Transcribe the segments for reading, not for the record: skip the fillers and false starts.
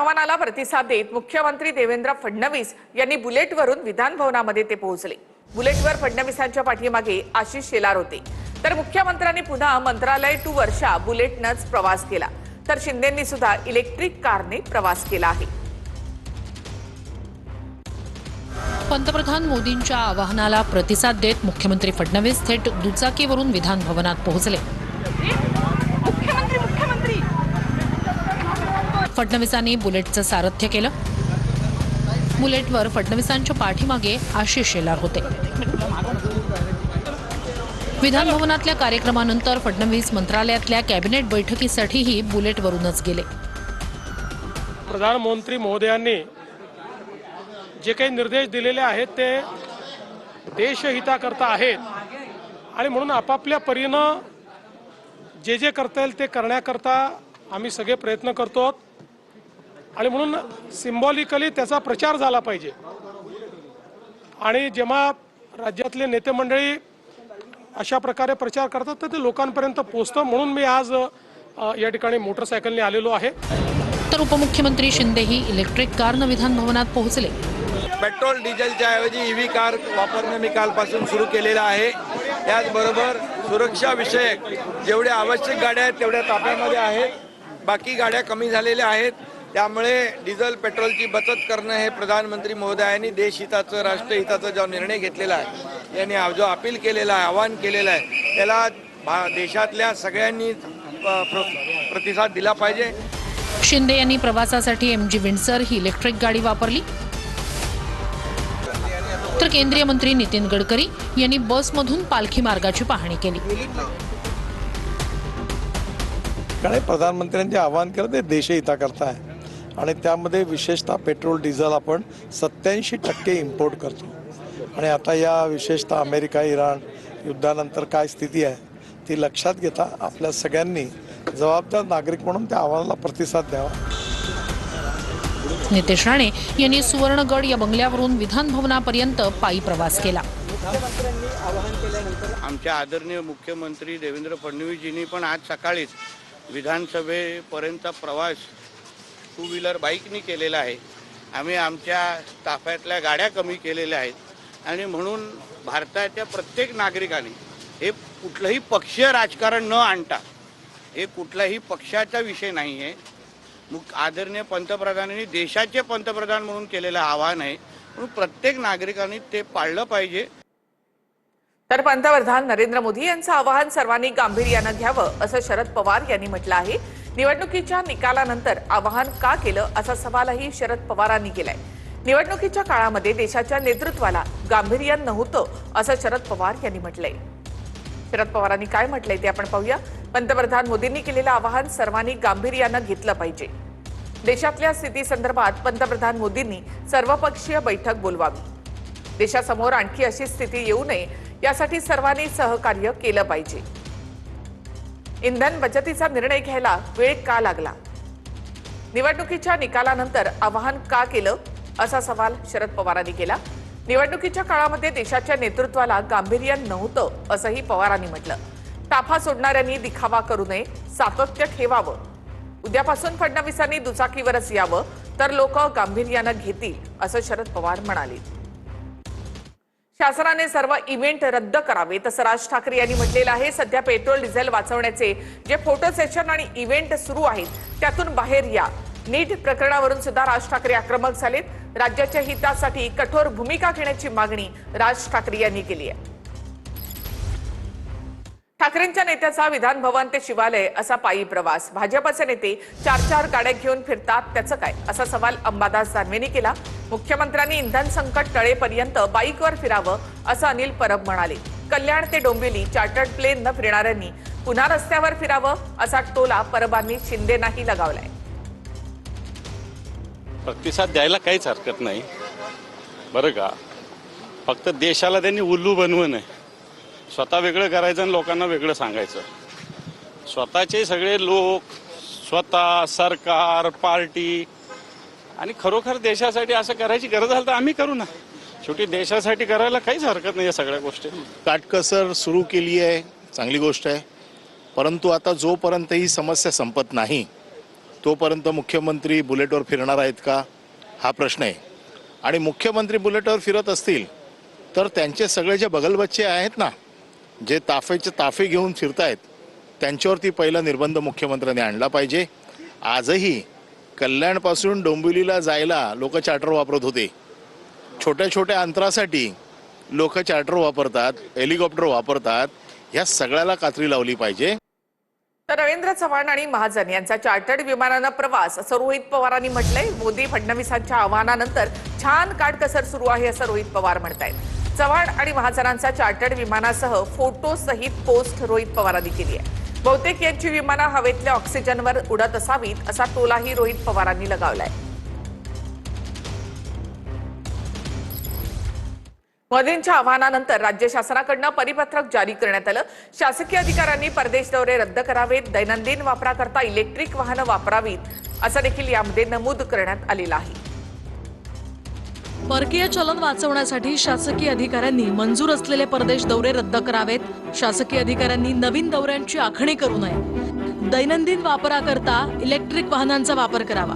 आव्हानाला प्रतिसाद देत मुख्यमंत्री देवेंद्र फडणवीस यांनी बुलेटवरून विधान भवनामध्ये ते पोहोचले। बुलेटवर फडणवीसांच्या पाठीमागे आशिष शेलार होते, तर मुख्यमंत्र्यांनी पुन्हा मंत्रालय टू वर्षा बुलेटनंच प्रवास केला, तर शिंदेंनी सुद्धा इलेक्ट्रिक कारने प्रवास केला आहे। पंतप्रधान मोदींच्या आवाहनाला प्रतिसाद देत मुख्यमंत्री फडणवीस थेट दुचाकीवरून विधान भवनात पोहोचले। फडणवीसांनी बुलेटचं सारथ्य केलं। बुलेटवर फडणवीसांच्या पाठीमागे आशिष शेलार होते। विधान भवनातल्या कार्यक्रमानंतर फडणवीस मंत्रालयातल्या कॅबिनेट बैठकीसाठीही बुलेटवरूनच गेले। प्रधानमंत्री महोदयांनी जे काही निर्देश दिलेले आहेत ते देशहिताकरता आहेत आणि म्हणून आपापल्या परीनं जे करता येईल ते करण्याकरता आम्ही सगळे प्रयत्न करतो आणि म्हणून सिंबॉलिकली त्याचा प्रचार झाला पाहिजे। आणि जेव्हा राज्यातले नेते मंडळी अशा प्रकारे प्रचार करतात तर ते लोकांपर्यंत पोहोचतं, म्हणून मी आज या ठिकाणी मोटरसायकलने आलेलो आहे। तर उपमुख्यमंत्री शिंदेही इलेक्ट्रिक कारनं विधान भवनात पोहोचले। पेट्रोल डिझेलच्या ऐवजी ईव्ही कार वापरणं मी कालपासून सुरू केलेलं आहे। याचबरोबर सुरक्षा विषयक जेवढ्या आवश्यक गाड्या आहेत तेवढ्या ताफ्यामध्ये आहेत, बाकी गाड्या कमी झालेल्या आहेत। त्यामुळे डिझेल पेट्रोलची बचत करणं हे प्रधानमंत्री महोदयांनी देशहिताचं राष्ट्रहिताचा जो निर्णय घेतलेला आहे, यांनी जो अपील केलेला आहे, आवाहन केलेलं आहे, त्याला देशातल्या सगळ्यांनी प्रतिसाद दिला पाहिजे। शिंदे यांनी प्रवासासाठी MG विंडसर ही इलेक्ट्रिक गाडी वापरली, तर केंद्रीय मंत्री नितीन गडकरी यांनी बसमधून पालखी मार्गाची पाहणी केली। प्रधानमंत्र्यांचे आवाहन केलं ते देशहिताकरता आहे आणि त्यामध्ये विशेषतः पेट्रोल डिझेल आपण 87% इम्पोर्ट करतो आणि आता या विशेषतः अमेरिका इराण युद्धानंतर काय स्थिती आहे ती लक्षात घेता आपल्या सगळ्यांनी जबाबदार नागरिक म्हणून त्या आव्हानाला प्रतिसाद द्यावा। नितेश राणे यांनी सुवर्णगड या बंगल्यावरून विधान भवनापर्यंत पायी प्रवास केला। आमच्या आदरणीय मुख्यमंत्री देवेंद्र फडणवीसजींनी पण आज सकाळीच विधानसभेपर्यंत प्रवास टू व्हीलर बाईकनी केलेला आहे। आम्ही आमच्या ताफ्यातल्या गाड्या कमी केलेल्या आहेत आणि म्हणून भारताच्या प्रत्येक नागरिकाने हे कुठलंही पक्षीय राजकारण न आणता, हे कुठलाही पक्षाचा विषय नाही आहे, आदरणीय पंतप्रधानांनी देशाचे पंतप्रधान म्हणून केलेलं आवाहन आहे, म्हणून प्रत्येक नागरिकांनी ते पाळलं पाहिजे। तर पंतप्रधान नरेंद्र मोदी यांचं आवाहन सर्वांनी गांभीर्यानं घ्यावं असं शरद पवार यांनी म्हटलं आहे। निवडणुकीच्या निकालानंतर आवाहन का केलं असा सवालही शरद पवारांनी केलाय। निवडणुकीच्या काळामध्ये देशाच्या नेतृत्वाला गांभीर्य नव्हतं असं शरद पवार यांनी म्हटलंय। शरद पवारांनी काय म्हटलंय ते आपण पाहूया। पंतप्रधान मोदींनी केलेलं आवाहन सर्वांनी गांभीर्यानं घेतलं पाहिजे। देशातल्या स्थितीसंदर्भात पंतप्रधान मोदींनी सर्वपक्षीय बैठक बोलवावी। देशासमोर आणखी अशी स्थिती येऊ नये यासाठी सर्वांनी सहकार्य केलं पाहिजे। इंधन बचतीचा निर्णय घ्यायला वेळ का लागला? निवडणुकीच्या निकालानंतर आवाहन का केलं असा सवाल शरद पवारांनी केला। निवडणुकीच्या काळामध्ये देशाच्या नेतृत्वाला गांभीर्य नव्हतं असंही पवारांनी म्हटलं। ताफा सोडणाऱ्यांनी दिखावा करू नये, सातत्य ठेवावं। उद्यापासून फडणवीसांनी दुचाकीवरच यावं तर लोक गांभीर्यानं घेतील असं शरद पवार म्हणाले। शासनाने सर्व इव्हेंट रद्द करावे तसं राज ठाकरे यांनी म्हटलेलं आहे। सध्या पेट्रोल डिझेल वाचवण्याचे जे फोटो सेशन आणि इव्हेंट सुरू आहेत त्यातून बाहेर या। नीट प्रकरणावरून सुद्धा राज ठाकरे आक्रमक झालेत। राज्याच्या हितासाठी कठोर भूमिका घेण्याची मागणी राज ठाकरे यांनी केली आहे। ठाकरेंच्या नेत्याचा विधान भवन ते शिवालय असा पायी प्रवास। भाजपचे नेते 4 गाड्या घेऊन फिरतात त्याचं काय असा सवाल अंबादास दानवेंनी केला। मुख्यमंत्र्यांनी इंधन संकट टळेपर्यंत बाईकवर फिरावं असं अनिल परब म्हणाले। कल्याण ते डोंबिवली चार्टर्ड प्लेन न फिरणाऱ्यांनी पुन्हा रस्त्यावर फिरावं असा टोला परबांनी शिंदेनाही लगावलाय। प्रतिसाद द्यायला काहीच हरकत नाही बरं का, फक्त देशाला त्यांनी उल्लू बनवू नये। स्वतः वेगळं करायचं आणि लोकांना वेगळं सांगायचं। स्वतःचे सगळे लोक, स्वतः, सरकार, पार्टी आणि खरोखर देशासाठी असं करायची गरज झाली तर आम्ही करू ना। शेवटी देशासाठी करायला काहीच हरकत नाही या सगळ्या गोष्टी। काटकसर सुरू केली आहे, चांगली गोष्ट आहे, परंतु आता जोपर्यंत ही समस्या संपत नाही तोपर्यंत मुख्यमंत्री बुलेटवर फिरणार आहेत का हा प्रश्न आहे. आणि मुख्यमंत्री बुलेटवर फिरत असतील तर त्यांचे सगळे जे बगलबच्चे आहेत ना, जे ताफे घेऊन फिरतायत, त्यांच्यावरती पहिला निर्बंध मुख्यमंत्र्यांनी आणला पाहिजे. आजही कल्याणपासून डोंबिवलीला जायला लोक चार्टर वापरत होते. छोट्या छोट्या अंतरासाठी लोक चार्टर वापरतात, हेलिकॉप्टर वापरतात. ह्या सगळ्याला कात्री लावली पाहिजे. तर रवींद्र चव्हाण आणि महाजन यांचा चार्टर्ड विमानानं प्रवास असं रोहित पवारांनी म्हटलंय. मोदी फडणवीसांच्या आव्हानानंतर छान काटकसर सुरू आहे असं रोहित पवार म्हणतायत. चव्हाण आणि महाजनांचा चार्टर्ड विमानासह फोटो सहित पोस्ट रोहित पवारांनी केली आहे. बहुतेक यांची विमानं हवेतल्या ऑक्सिजनवर उडत असावीत असा टोलाही रोहित पवारांनी लगावलाय. मोदींच्या आव्हानानंतर राज्य शासनाकडून परिपत्रक जारी करण्यात आलं. शासकीय अधिकाऱ्यांनी परदेश दौरे रद्द करावेत, दैनंदिन वापराकरता इलेक्ट्रिक वाहनं वापरावीत असं देखील यामध्ये नमूद करण्यात आलेलं आहे. परकीय चलन वाचवण्यासाठी शासकीय अधिकाऱ्यांनी मंजूर असलेले परदेश दौरे रद्द करावेत. शासकीय अधिकाऱ्यांनी नवीन दौऱ्यांची आखणी करू नये. दैनंदिन वापराकरता इलेक्ट्रिक वाहनांचा वापर करावा.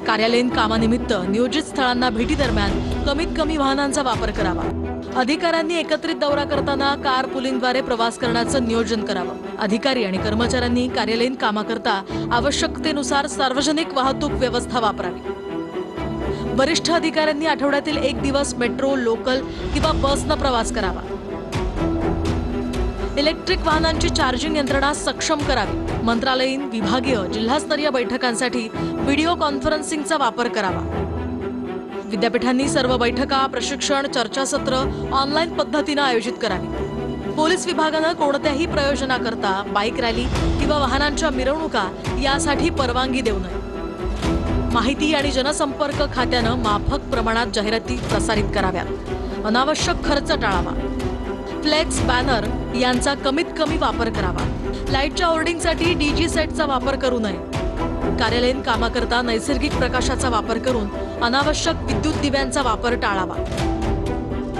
कार्यालयीन कामानिमित्त नियोजित स्थळांना भेटी दरम्यान कमीत कमी वाहनांचा वापर करावा. अधिकाऱ्यांनी एकत्रित दौरा करताना कार पुलिंगद्वारे प्रवास करण्याचं नियोजन करावं. अधिकारी आणि कर्मचाऱ्यांनी कार्यालयीन कामाकरता आवश्यकतेनुसार सार्वजनिक वाहतूक व्यवस्था वापरावी. वरिष्ठ अधिकाऱ्यांनी आठवड्यातील एक दिवस मेट्रो, लोकल किंवा बसनं प्रवास करावा. इलेक्ट्रिक वाहनांची चार्जिंग यंत्रणा सक्षम करावी. मंत्रालयीन, विभागीय, जिल्हास्तरीय बैठकांसाठी व्हिडिओ कॉन्फरन्सिंगचा वापर करावा. विद्यापीठांनी सर्व बैठका, प्रशिक्षण, चर्चासत्र ऑनलाईन पद्धतीनं आयोजित करावी. पोलीस विभागानं कोणत्याही प्रयोजनाकरता बाईक रॅली किंवा वाहनांच्या मिरवणुका यासाठी परवानगी देऊ नये. माहिती आणि जनसंपर्क खात्यानं माफक प्रमाणात जाहिराती प्रसारित कराव्यात. अनावश्यक खर्च टाळावा. फ्लेक्स, बॅनर यांचा कमीत कमी वापर करावा. लाईटच्या होर्डिंगसाठी डीजी सेटचा वापर करू नये. कार्यालयीन कामाकरता नैसर्गिक प्रकाशाचा वापर करून अनावश्यक विद्युत दिव्यांचा वापर टाळावा.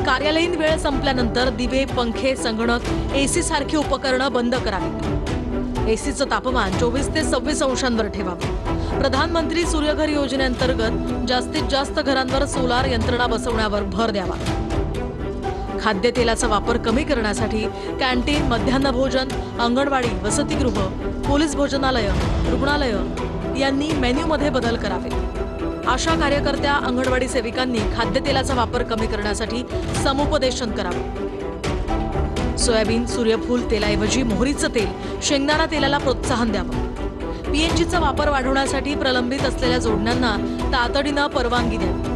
कार्यालयीन वेळ संपल्यानंतर दिवे, पंखे, संगणक, एसी सारखी उपकरणं बंद करावीत. एसीचं तापमान 24 ते 26 अंशांवर ठेवावं. प्रधानमंत्री सूर्यघर योजनेअंतर्गत जास्तीत जास्त घरांवर सोलार यंत्रणा बसवण्यावर भर द्यावा. खाद्यतेलाचा वापर कमी करण्यासाठी कॅन्टीन, मध्यान्ह भोजन, अंगणवाडी, वसतिगृह, पोलीस भोजनालय, रुग्णालय यांनी मेन्यूमध्ये बदल करावे. आशा कार्यकर्त्या, अंगणवाडी सेविकांनी खाद्यतेलाचा वापर कमी करण्यासाठी समुपदेशन करावं. सोयाबीन, सूर्यफूल तेलाऐवजी मोहरीचं तेल, शेंगदाणा तेलाला प्रोत्साहन द्यावं. पीएनजीचा वापर वाढवण्यासाठी प्रलंबित असलेल्या जोडण्यांना तातडीनं परवानगी द्यावी.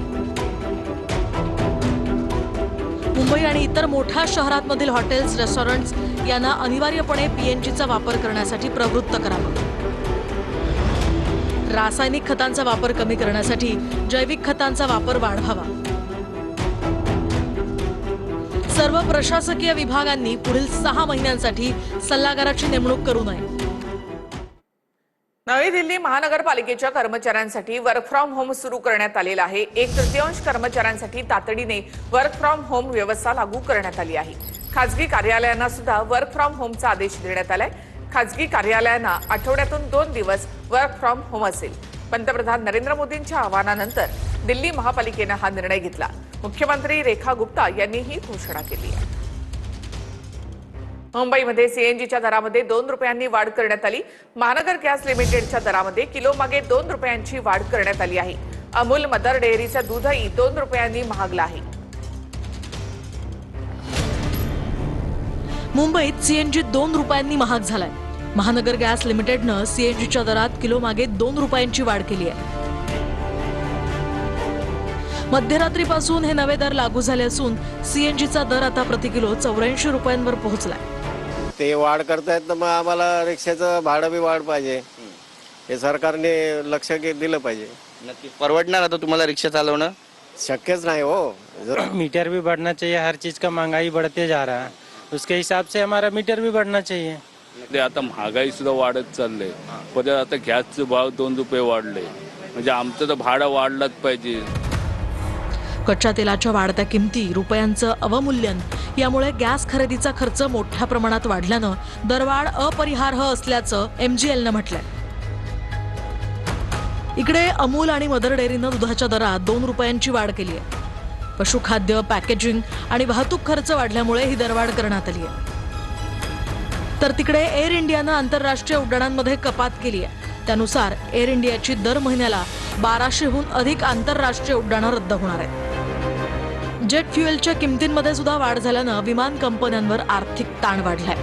मुंबई आणि इतर मोठ्या शहरांमधील हॉटेल्स, रेस्टॉरंट्स यांना अनिवार्यपणे पीएनजीचा वापर करण्यासाठी प्रवृत्त करावं. रासायनिक खतांचा वापर कमी करण्यासाठी जैविक खतांचा वापर वाढवावा. सर्व प्रशासकीय विभागांनी पुढील 6 महिन्यांसाठी सल्लागाराची नेमणूक करू नये. नवी दिल्ली महानगरपालिकेच्या कर्मचाऱ्यांसाठी वर्क फ्रॉम होम सुरू करण्यात आलेला आहे. 1/3 कर्मचाऱ्यांसाठी तातडीने वर्क फ्रॉम होम व्यवस्था लागू करण्यात आली आहे. खासगी कार्यालयांना सुद्धा वर्क फ्रॉम होमचा आदेश देण्यात आलाय. खासगी कार्यालयांना आठवड्यातून 2 दिवस वर्क फ्रॉम होम असेल. पंतप्रधान नरेंद्र मोदींच्या आवाहनानंतर दिल्ली महापालिकेनं हा निर्णय घेतला. मुख्यमंत्री रेखा गुप्ता यांनी ही घोषणा केली आहे. मुंबईमध्ये सीएनजीच्या दरामध्ये 2 रुपयांनी वाढ करण्यात आली. महानगर गॅस लिमिटेडच्या दरामध्ये किलोमागे 2 रुपयांची वाढ करण्यात आली आहे. अमूल मदर डेअरीचं दूधही 2 रुपयांनी महागलं आहे. मुंबईत सीएनजी 2 रुपयांनी महाग झालाय. महानगर गॅस लिमिटेडनं सीएनजीच्या दरात किलोमागे 2 रुपयांची वाढ केली आहे. मध्यरात्रीपासून हे नवे दर लागू झाले असून सीएनजीचा दर आता प्रति किलो 84 रुपयांवर पोहोचलाय. ते वाढ करतायत तर मग आम्हाला रिक्षाचं भाडं बी वाढ पाहिजे. हे सरकारने लक्ष दिलं पाहिजे. नक्की परवडणार आता तुम्हाला रिक्षा चालवणं शक्यच नाही हो. मीटर भी बढ़ना चाहिए. हर चीज का महंगाई बढ़ते जा रहा है. उसके हिसाब से हमारा मीटर भी बढ़ना चाहिए. आता महागाई सुद्धा वाढत चाललंय. परत आता गॅसचे भाव 2 रुपये वाढले म्हणजे आमचं तर भाडं वाढलंच पाहिजे. कच्च्या तेलाच्या वाढत्या किमती, रुपयांचं अवमूल्यन यामुळे गॅस खरेदीचा खर्च मोठ्या प्रमाणात वाढल्यानं दरवाढ अपरिहार्य असल्याचं MGLनं म्हटलंय. इकडे अमूल आणि मदर डेअरीनं दुधाच्या दरात 2 रुपयांची वाढ केली आहे. पशुखाद्य, पॅकेजिंग आणि वाहतूक खर्च वाढल्यामुळे ही दरवाढ करण्यात आली आहे. तर तिकडे एअर इंडियानं आंतरराष्ट्रीय उड्डाणांमध्ये कपात केली आहे. त्यानुसार एअर इंडियाची दर महिन्याला 1200हून अधिक आंतरराष्ट्रीय उड्डाणं रद्द होणार आहेत. जेट फ्युएलच्या किमतींमध्ये सुद्धा वाढ झाल्यानं विमान कंपन्यांवर आर्थिक ताण वाढलाय.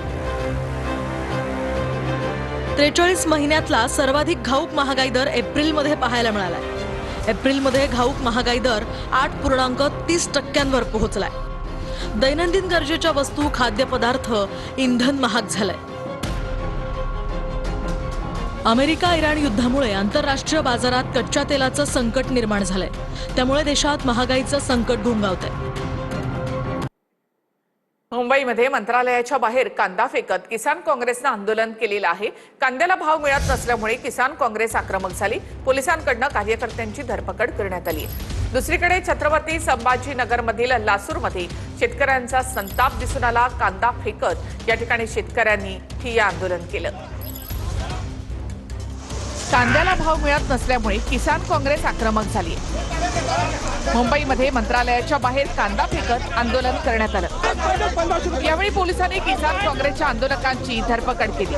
43 महिन्यातला सर्वाधिक घाऊक महागाई दर एप्रिलमध्ये पाहायला मिळालाय. एप्रिलमध्ये घाऊक महागाई दर 8.30% पोहोचलाय. दैनंदिन गरजेच्या वस्तू, खाद्यपदार्थ, इंधन महाग झालंय. अमेरिका इराण युद्धामुळे आंतरराष्ट्रीय बाजारात कच्च्या तेलाचं संकट निर्माण झालंय. त्यामुळे देशात महागाईचं संकट घोंगावतंय. मुंबईमध्ये मंत्रालयाच्या बाहेर कांदा फेकत किसान काँग्रेसनं आंदोलन केलेलं आहे. कांद्याला भाव मिळत नसल्यामुळे किसान काँग्रेस आक्रमक झाली. पोलिसांकडून कार्यकर्त्यांची धरपकड करण्यात आली. दुसरीकडे छत्रपती संभाजीनगरमधील लासूरमध्ये शेतकऱ्यांचा संताप दिसून आला. कांदा फेकत या ठिकाणी शेतकऱ्यांनी ठिय्या आंदोलन केलं. कांद्याला भाव मिळत नसल्यामुळे किसान काँग्रेस आक्रमक झाली. मुंबईमध्ये मंत्रालयाच्या बाहेर कांदा फेकत आंदोलन करण्यात आलं. यावेळी पोलिसांनी किसान काँग्रेसच्या आंदोलकांची धरपकड केली.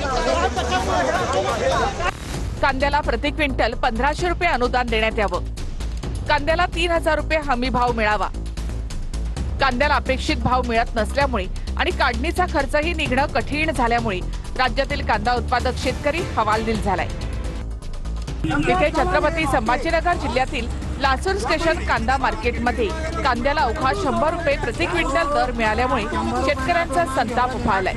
कांद्याला प्रति क्विंटल 1500 रुपये अनुदान देण्यात यावं. कांद्याला 3000 रुपये हमी भाव मिळावा. कांद्याला अपेक्षित भाव मिळत नसल्यामुळे आणि काढणीचा खर्चही निघणं कठीण झाल्यामुळे राज्यातील कांदा उत्पादक शेतकरी हवालदिल झालाय. तिथे छत्रपती संभाजीनगर जिल्ह्यातील लासूर स्टेशन कांदा मार्केटमध्ये कांद्याला अवघा 100 रुपये प्रति क्विंटल दर मिळाल्यामुळे शेतकऱ्यांचा संताप उफाळलाय.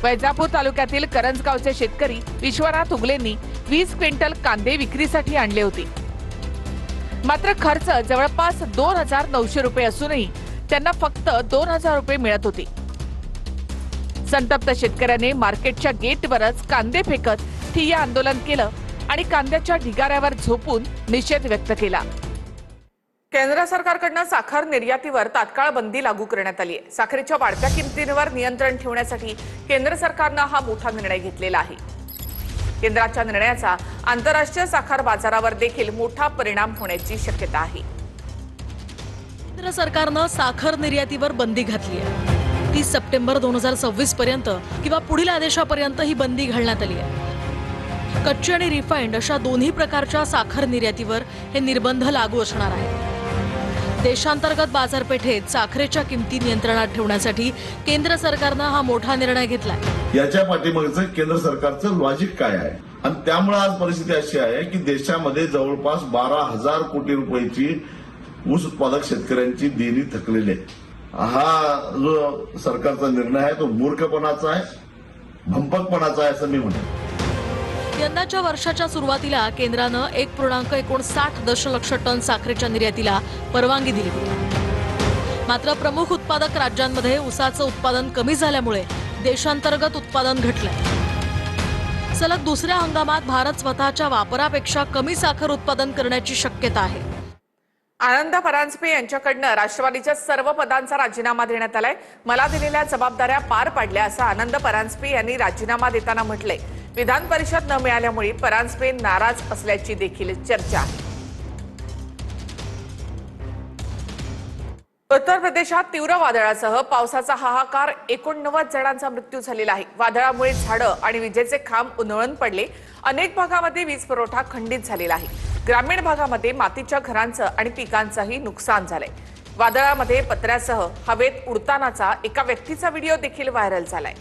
वैजापूर तालुक्यातील करंजगावचे शेतकरी विश्वनाथ उगलेंनी 20 क्विंटल कांदे विक्रीसाठी आणले होते. मात्र खर्च जवळपास 2900 रुपये असूनही त्यांना फक्त 2000 रुपये मिळत होते. संतप्त शेतकऱ्याने मार्केटच्या गेटवरच कांदे फेकत ठिय्या आंदोलन केलं आणि कांद्याच्या ढिगाऱ्यावर झोपून निषेध व्यक्त केला. केंद्र सरकारकडून साखर निर्यातीवर तात्काळ बंदी लागू करण्यात आली आहे. साखरेच्या वाढत्या किमतींवर नियंत्रण ठेवण्यासाठी केंद्र सरकारनं हा मोठा निर्णय घेतलेला आहे. केंद्राच्या निर्णयाचा आंतरराष्ट्रीय साखर बाजारावर देखील मोठा परिणाम होण्याची शक्यता आहे. केंद्र सरकारनं साखर निर्यातीवर बंदी घातली आहे. 30 सप्टेंबर 2026 पर्यंत किंवा पुढील आदेशापर्यंत ही बंदी घालण्यात आली आहे. कच्ची आणि रिफाइंड अशा दोन्ही प्रकारच्या साखर निर्यातीवर हे निर्बंध लागू असणार आहेत. देशांतर्गत बाजारपेठेत साखरेच्या किमती नियंत्रणात ठेवण्यासाठी केंद्र सरकारनं हा मोठा निर्णय घेतलाय. याच्या पाठीमागचं केंद्र सरकारचं लॉजिक काय आहे आणि त्यामुळे आज परिस्थिती अशी आहे की देशामध्ये जवळपास 12,000 कोटी रुपयाची ऊस उत्पादक शेतकऱ्यांची देणी थकलेली आहे. हा जो सरकारचा निर्णय आहे तो मूर्खपणाचा आहे, भंपकपणाचा आहे असं मी म्हणेन. यंदाच्या वर्षाच्या सुरुवातीला केंद्रानं 1.59 दशलक्ष टन साखरेच्या निर्यातीला परवानगी दिली होती. मात्र प्रमुख उत्पादक राज्यांमध्ये ऊसाचं उत्पादन कमी झाल्यामुळे देशांतर्गत उत्पादन घटलंय. सलग दुसऱ्या हंगामात भारत स्वतःच्या वापरापेक्षा कमी साखर उत्पादन करण्याची शक्यता आहे. आनंद परांजपे यांच्याकडनं राष्ट्रवादीच्या सर्व पदांचा राजीनामा देण्यात आलाय. मला दिलेल्या जबाबदाऱ्या पार पाडल्या असं आनंद परांजपे यांनी राजीनामा देताना म्हटलंय. विधान परिषद न मिळाल्यामुळे परांजपे नाराज असल्याची देखील चर्चा आहे. उत्तर प्रदेशात तीव्र वादळासह पावसाचा हाहाकार. 89 जणांचा मृत्यू झालेला आहे. वादळामुळे झाडं आणि विजेचे खांब उन्मळून पडले. अनेक भागामध्ये वीज पुरवठा खंडित झालेला आहे. ग्रामीण भागामध्ये मातीच्या घरांचं आणि पिकांचंही नुकसान झालंय. वादळामध्ये पत्र्यासह हवेत उडतानाचा एका व्यक्तीचा व्हिडिओ देखील व्हायरल झालाय.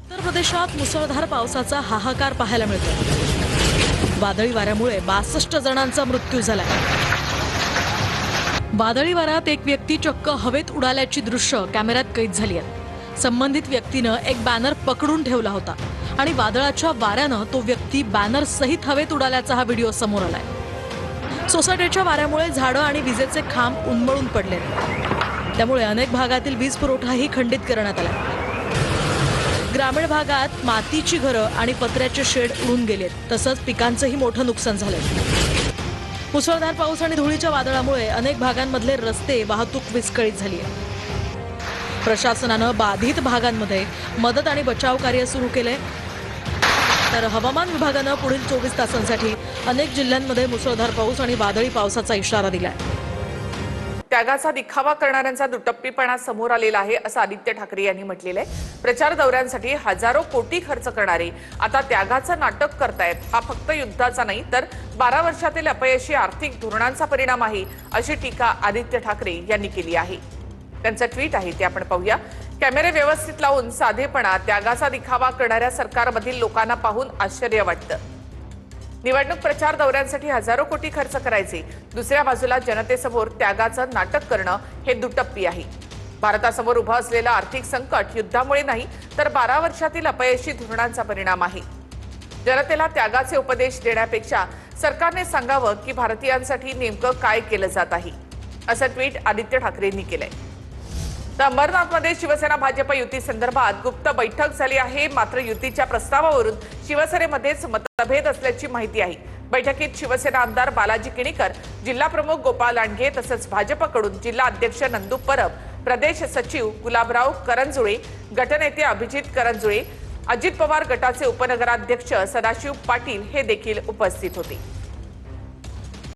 उत्तर प्रदेशात मुसळधार पावसाचा हाहाकार पाहायला मिळतो. वादळी वाऱ्यामुळे 62 जणांचा मृत्यू झालाय. वादळी वाऱ्यात एक व्यक्ती चक्क हवेत उडाल्याची दृश्य कॅमेऱ्यात कैद झाली आहेत. संबंधित व्यक्तीनं एक बॅनर पकडून ठेवला होता आणि वादळाच्या वाऱ्यानं तो व्यक्ती बॅनर सहित हवेत उडाल्याचा हा व्हिडिओ समोर आलाय. सोसायटीच्या वाऱ्यामुळे झाडं आणि विजेचे खांब उन्मळून पडले. त्यामुळे अनेक भागातील वीज पुरवठाही खंडित करण्यात आला. ग्रामीण भागात मातीची घरं आणि पत्र्याचे शेड उडून गेलेत. तसंच पिकांचंही मोठं नुकसान झालंय. मुसळधार पाऊस आणि धुळीच्या वादळामुळे अनेक भागांमधले रस्ते वाहतूक विस्कळीत झाली आहे. प्रशासनानं बाधित भागांमध्ये मदत आणि बचाव कार्य सुरू केलंय. तर हवामान विभागानं पुढील 24 तासांसाठी अनेक जिल्ह्यांमध्ये मुसळधार पाऊस आणि वादळी पावसाचा इशारा दिलाय. त्यागाचा दिखावा करणाऱ्यांचा दुटप्पीपणा समोर आलेला आहे असं आदित्य ठाकरे यांनी म्हटलेलं आहे. प्रचार दौऱ्यांसाठी हजारो कोटी खर्च करणारे आता त्यागाचं नाटक करतायत. हा फक्त युद्धाचा नाही तर 12 वर्षातील अपयशी आर्थिक धोरणांचा परिणाम आहे अशी टीका आदित्य ठाकरे यांनी केली आहे. त्यांचं ट्विट आहे ते आपण पाहूया. कॅमेरे व्यवस्थित लावून साधेपणा त्यागाचा दिखावा करणाऱ्या सरकारमधील लोकांना पाहून आश्चर्य वाटतं. निवडणूक प्रचार दौऱ्यांसाठी हजारो कोटी खर्च करायचे, दुसऱ्या बाजूला जनतेसमोर त्यागाचं नाटक करणं हे दुटप्पी आहे. भारतासमोर उभं असलेलं आर्थिक संकट युद्धामुळे नाही तर 12 वर्षातील अपयशी धोरणांचा परिणाम आहे. जनतेला त्यागाचे उपदेश देण्यापेक्षा सरकारने सांगावं की भारतीयांसाठी नेमकं काय केलं जात आहे असं ट्विट आदित्य ठाकरेंनी केलंय. तर अंबरनाथमध्ये शिवसेना भाजप युती संदर्भात गुप्त बैठक झाली आहे. मात्र युतीच्या प्रस्तावावरून शिवसेनेमध्येच मतभेद असल्याची माहिती आहे. बैठकीत शिवसेना आमदार बालाजी किणीकर, जिल्हा प्रमुख गोपाळ लांडगे तसंच भाजपकडून जिल्हा अध्यक्ष नंदू परब, प्रदेश सचिव गुलाबराव करंजुळे, गटनेते अभिजित करंजुळे, अजित पवार गटाचे उपनगराध्यक्ष सदाशिव पाटील हे देखील उपस्थित होते.